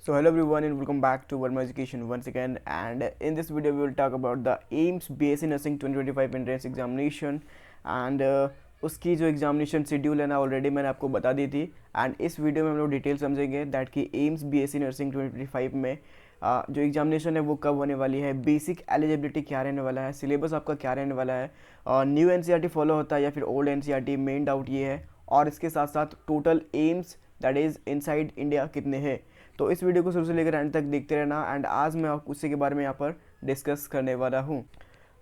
So hello everyone and welcome back to Verma Education once again, and in this video we will talk about the AIMS BSc Nursing 2025 entrance examination and उसकी जो examination schedule है ना already मैंने आपको बता दी थी। And इस video में हम लोग डिटेल समझेंगे दैट कि एम्स बीएससी नर्सिंग 2025 में जो एग्जामिनेशन है वो कब होने वाली है, बेसिक एलिजिबिलिटी क्या रहने वाला है, सिलेबस आपका क्या रहने वाला है, न्यू एनसीईआरटी फॉलो होता है या फिर ओल्ड एनसीईआरटी, मेन डाउट ये है। और इसके साथ साथ total AIIMS that is inside India कितने हैं। तो इस वीडियो को शुरू से लेकर एंड तक देखते रहना। एंड आज मैं उसी के बारे में यहाँ पर डिस्कस करने वाला हूँ।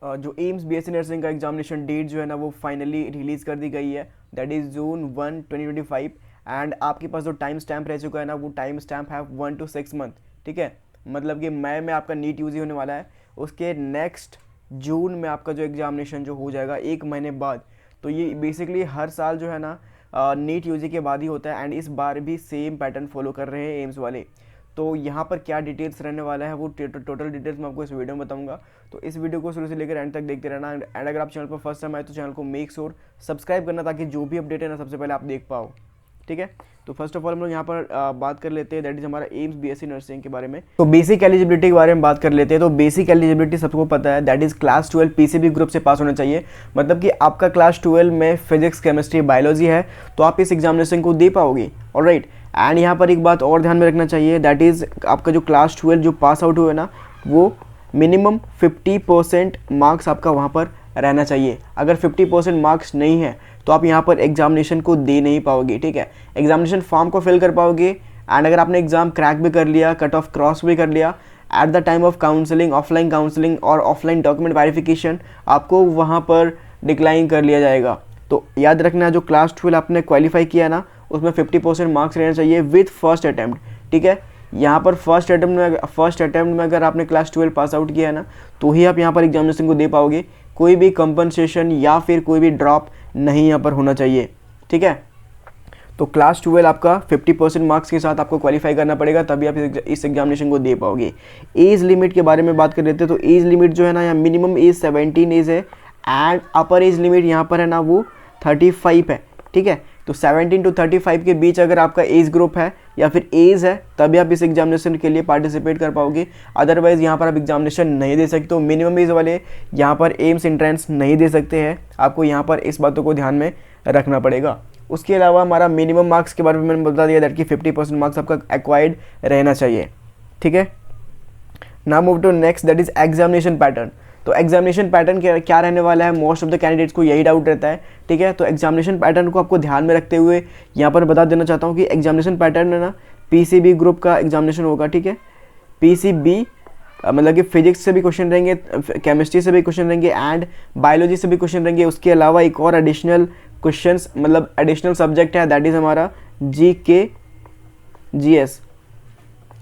जो एम्स बीएससी नर्सिंग का एग्जामिनेशन डेट जो है ना वो फाइनली रिलीज़ कर दी गई है, दैट इज़ जून 1 2025। एंड आपके पास जो टाइम स्टैम्प रह चुका है ना वो टाइम स्टैम्प है 1 to 6 मंथ। ठीक है, मतलब कि मई में आपका नीट यूजी होने वाला है, उसके नेक्स्ट जून में आपका जो एग्जामिनेशन जो हो जाएगा 1 महीने बाद। तो ये बेसिकली हर साल जो है ना नीट यूजी के बाद ही होता है एंड इस बार भी सेम पैटर्न फॉलो कर रहे हैं एम्स वाले। तो यहाँ पर क्या डिटेल्स रहने वाला है वो टोटल डिटेल्स मैं आपको इस वीडियो में बताऊंगा। तो इस वीडियो को शुरू से लेकर एंड तक देखते रहना। एंड अगर आप चैनल पर फर्स्ट टाइम आए तो चैनल को मेक श्योर सब्सक्राइब करना ताकि जो भी अपडेट है ना सबसे पहले आप देख पाओ। ठीक है, तो फर्स्ट ऑफ ऑल हम लोग यहाँ पर बात कर लेते हैं दैट इज हमारा एम्स बीएससी नर्सिंग के बारे में। तो बेसिक एलिजिबिलिटी के बारे में बात कर लेते हैं। तो बेसिक एलिजिबिलिटी सबको पता है that is class 12 PCB group से पास होना चाहिए। मतलब कि आपका क्लास 12 में फिजिक्स, केमिस्ट्री, बायोलॉजी है तो आप इस एग्जामिनेशन को दे पाओगे। ऑलराइट, एंड यहाँ पर एक बात और ध्यान में रखना चाहिए दैट इज़ आपका जो क्लास 12 जो पास आउट हुए ना वो मिनिमम 50% मार्क्स आपका वहाँ पर रहना चाहिए। अगर 50% मार्क्स नहीं है तो आप यहाँ पर एग्जामिनेशन को दे नहीं पाओगे। ठीक है, एग्जामिनेशन फॉर्म को फिल कर पाओगे एंड अगर आपने एग्ज़ाम क्रैक भी कर लिया, कट ऑफ क्रॉस भी कर लिया, at the time of counselling, offline counselling और ऑफलाइन डॉक्यूमेंट वेरिफिकेशन आपको वहाँ पर डिक्लाइन कर लिया जाएगा। तो याद रखना जो क्लास 12 आपने क्वालिफाई किया ना उसमें 50% मार्क्स रहना चाहिए विथ फर्स्ट अटैम्प्ट। ठीक है, यहाँ पर फर्स्ट अटैम्प्ट में अगर आपने क्लास 12 पास आउट किया है ना तो ही आप यहाँ पर एग्जामिनेशन को दे पाओगे। कोई भी कंपनसेशन या फिर कोई भी ड्रॉप नहीं यहाँ पर होना चाहिए। ठीक है, तो क्लास 12 आपका 50% मार्क्स के साथ आपको क्वालिफाई करना पड़ेगा तभी आप इस एग्जामिनेशन को दे पाओगे। एज लिमिट के बारे में बात कर लेते हैं। तो एज लिमिट जो है ना यहाँ मिनिमम एज 17 एज है एंड अपर एज लिमिट यहाँ पर है ना वो 35 है। ठीक है, तो 17 to 35 के बीच अगर आपका एज ग्रुप है या फिर एज है तभी आप इस एग्जामिनेशन के लिए पार्टिसिपेट कर पाओगे। अदरवाइज़ यहाँ पर आप एग्जामिनेशन नहीं दे सकते हो। मिनिमम एज वाले यहाँ पर एम्स एंट्रेंस नहीं दे सकते हैं। आपको यहाँ पर इस बातों को ध्यान में रखना पड़ेगा। उसके अलावा हमारा मिनिमम मार्क्स के बारे में मैंने बता दिया दैट कि 50% मार्क्स आपका एक्वायर्ड रहना चाहिए। ठीक है, now move to next that is examination pattern. तो एग्जामिनेशन पैटर्न क्या रहने वाला है, मोस्ट ऑफ द कैंडिडेट्स को यही डाउट रहता है। ठीक है, तो एग्जामिनेशन पैटर्न को आपको ध्यान में रखते हुए यहाँ पर बता देना चाहता हूँ कि एग्जामिनेशन पैटर्न है ना पीसीबी ग्रुप का एग्जामिनेशन होगा। ठीक है, पीसीबी मतलब कि फिजिक्स से भी क्वेश्चन रहेंगे, केमिस्ट्री से भी क्वेश्चन रहेंगे एंड बायोलॉजी से भी क्वेश्चन रहेंगे। उसके अलावा एक और एडिशनल क्वेश्चंस मतलब एडिशनल सब्जेक्ट है दैट इज हमारा जीके जीएस।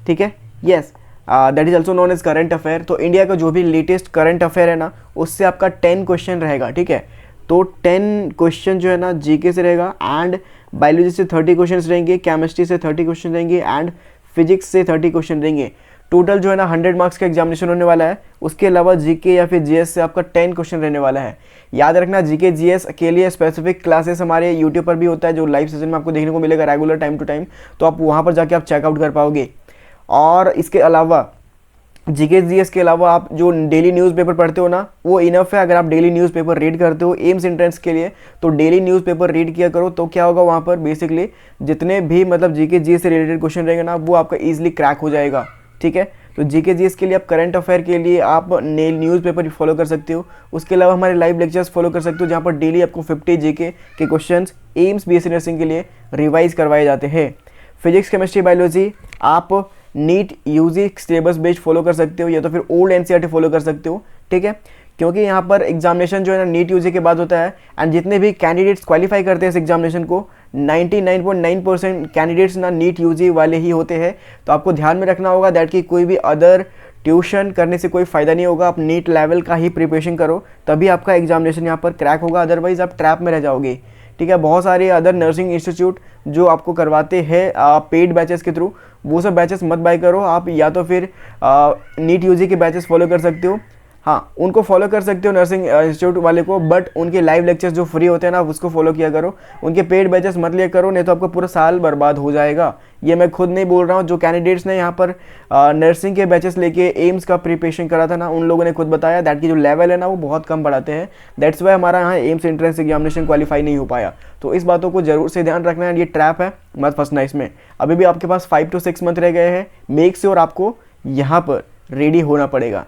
ठीक है, yes, that is also known as current affair. तो इंडिया का जो भी लेटेस्ट करंट अफेयर है ना उससे आपका 10 क्वेश्चन रहेगा। ठीक है, तो 10 क्वेश्चन जो है ना जीके से रहेगा एंड बायोलॉजी से 30 क्वेश्चन रहेंगे, केमिस्ट्री से 30 क्वेश्चन रहेंगे एंड फिजिक्स से 30 क्वेश्चन रहेंगे। टोटल जो है ना 100 मार्क्स का एग्जामिनेशन होने वाला है। उसके अलावा जीके या फिर जीएस से आपका 10 क्वेश्चन रहने वाला है। याद रखना जीके जीएस के लिए स्पेसिफिक क्लासेस हमारे यूट्यूब पर भी होता है जो लाइव सेशन में आपको देखने को मिलेगा रेगुलर टाइम टू टाइम। तो आप वहाँ पर जाके आप चेकआउट कर पाओगे। और इसके अलावा जीके जीएस के अलावा आप जो डेली न्यूज़पेपर पढ़ते हो ना वो इनफ है। अगर आप डेली न्यूज़पेपर रीड करते हो एम्स एंट्रेंस के लिए तो डेली न्यूज़पेपर रीड किया करो। तो क्या होगा वहाँ पर बेसिकली जितने भी मतलब जीके जीएस से रिलेटेड क्वेश्चन रहेंगे ना वो आपका ईजिली क्रैक हो जाएगा। ठीक है, तो जीके जीएस के लिए आप करंट अफेयर के लिए आप न्यूज़पेपर फॉलो कर सकते हो। उसके अलावा हमारे लाइव लेक्चर्स फॉलो कर सकते हो जहाँ पर डेली आपको 50 जीके के क्वेश्चंस एम्स बीएससी नर्सिंग के लिए रिवाइज करवाए जाते हैं। फिजिक्स, केमिस्ट्री, बायोलॉजी आप NEET UG syllabus based follow कर सकते हो या तो फिर ओल्ड एनसीईआरटी फॉलो कर सकते हो। ठीक है, क्योंकि यहाँ पर एग्जामिनेशन जो है ना नीट यूजी के बाद होता है एंड जितने भी कैंडिडेट्स क्वालिफाई करते हैं इस एग्जामिनेशन को 99.9% कैंडिडेट्स ना नीट यूजी वाले ही होते हैं। तो आपको ध्यान में रखना होगा दैट कि कोई भी अदर ट्यूशन करने से कोई फ़ायदा नहीं होगा। आप नीट लेवल का ही प्रिपरेशन करो तभी आपका एग्जामिनेशन यहाँ पर क्रैक होगा, अदरवाइज आप ट्रैप में रह जाओगे। ठीक है, बहुत सारे अदर नर्सिंग इंस्टीट्यूट जो आपको करवाते हैं पेड बैचेस के थ्रू वो सब बैचेस मत बाय करो। आप या तो फिर नीट यूजी के बैचेस फॉलो कर सकते हो हाँ, उनको फॉलो कर सकते हो नर्सिंग इंस्टीट्यूट वाले को, बट उनके लाइव लेक्चर्स जो फ्री होते हैं ना उसको फॉलो किया करो, उनके पेड बैचेस मत लिया करो, नहीं तो आपका पूरा साल बर्बाद हो जाएगा। ये मैं खुद नहीं बोल रहा हूँ, जो कैंडिडेट्स ने यहाँ पर नर्सिंग के बैचेस लेके एम्स का प्रिपरेशन करा था ना, उन लोगों ने खुद बताया दैट की जो लेवल है ना वो बहुत कम पढ़ाते हैं। दैट्स वाई हमारा यहाँ एम्स एंट्रेंस एग्जामिनेशन क्वालिफाई नहीं हो पाया। तो इस बातों को जरूर से ध्यान रखना है, ये ट्रैप है, मत फंसना इसमें। अभी भी आपके पास 5 to 6 मंथ रह गए हैं, मेक श्योर आपको यहाँ पर रेडी होना पड़ेगा।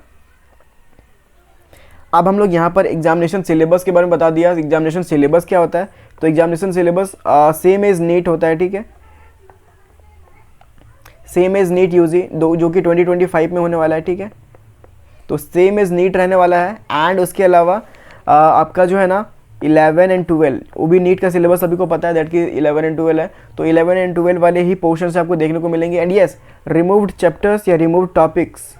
अब हम लोग यहाँ पर एग्जामिनेशन सिलेबस के बारे में बता दिया। एग्जामिनेशन सिलेबस क्या होता है, तो examination syllabus same as NEET होता है, ठीक है, सेम एज नीट यूजी जो कि 2025 में होने वाला है, ठीक है, तो सेम एज नीट रहने वाला है। एंड उसके अलावा आपका जो है ना 11 and 12 वो भी नीट का सिलेबस सभी को पता है दैट कि 11 and 12 है, तो 11 and 12 वाले ही पोर्शन से आपको देखने को मिलेंगे। एंड यस, रिमूव्ड चैप्टर्स या रिमूव्ड टॉपिक्स,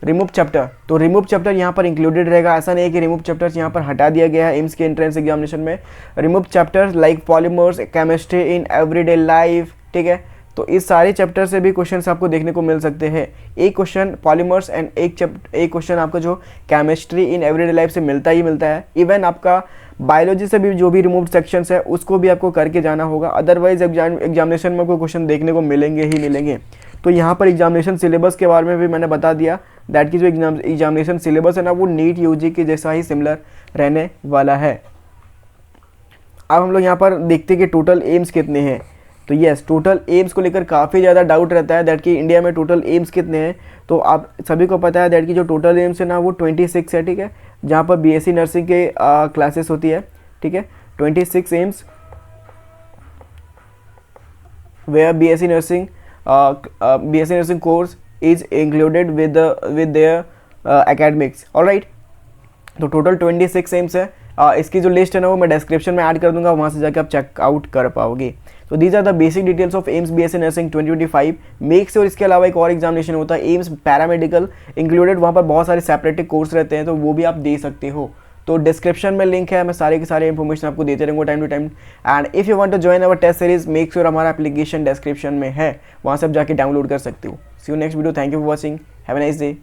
रिमूव चैप्टर, तो रिमूव चैप्टर यहाँ पर इंक्लूडेड रहेगा। ऐसा नहीं है कि रिमूव चैप्टर्स यहाँ पर हटा दिया गया है एम्स के एंट्रेंस एग्जामिनेशन में। Remove chapters like polymers, chemistry in everyday life, ठीक है, तो इस सारे चैप्टर से भी क्वेश्चंस आपको देखने को मिल सकते हैं। एक क्वेश्चन पॉलीमर्स एंड एक क्वेश्चन आपका जो केमिस्ट्री इन एवरीडे लाइफ से मिलता ही मिलता है। इवन आपका बायोलॉजी से भी जो भी रिमूव्ड सेक्शंस है उसको भी आपको करके जाना होगा, अदरवाइज एग्जामिनेशन में कोई क्वेश्चन देखने को मिलेंगे ही मिलेंगे। तो यहाँ पर एग्जामिनेशन सिलेबस के बारे में भी मैंने बता दिया दैट की जो एग्जामिनेशन सिलेबस है ना वो नीट यूजी के जैसा ही सिमिलर रहने वाला है। अब हम लोग यहाँ पर देखते हैं कि टोटल एम्स कितने हैं। तो यस, टोटल एम्स को लेकर काफ़ी ज़्यादा डाउट रहता है दैट कि इंडिया में टोटल एम्स कितने हैं। तो आप सभी को पता है दैट की जो टोटल एम्स है ना वो 26 है, ठीक है, जहाँ पर बीएससी नर्सिंग के क्लासेस होती है, ठीक है, 26 AIIMS where BSc nursing course is included with their academics, all right। तो टोटल 26 एम्स है। इसकी जो लिस्ट है ना वो मैं डिस्क्रिप्शन में ऐड कर दूंगा, वहाँ से जाकर आप चेकआउट कर पाओगे। तो these are the basic details of AIIMS BSc nursing 2025 makes. और इसके अलावा एक और एग्जामिनेशन होता है एम्स पैरामेडिकल इंक्लूडेड, वहाँ पर बहुत सारे सेपरेटिव कोर्स रहते हैं, तो वो भी आप दे सकते हो। तो डिस्क्रिप्शन में लिंक है, मैं सारे के सारे इन्फॉर्मेशन आपको देते रहूँगा time to time. And if you want to join our test series make sure हमारा एप्लीकेशन डिस्क्रिप्शन में है, वहाँ से आप जाके डाउनलोड कर सकते हो। See you next video, thank you for watching, have a nice day.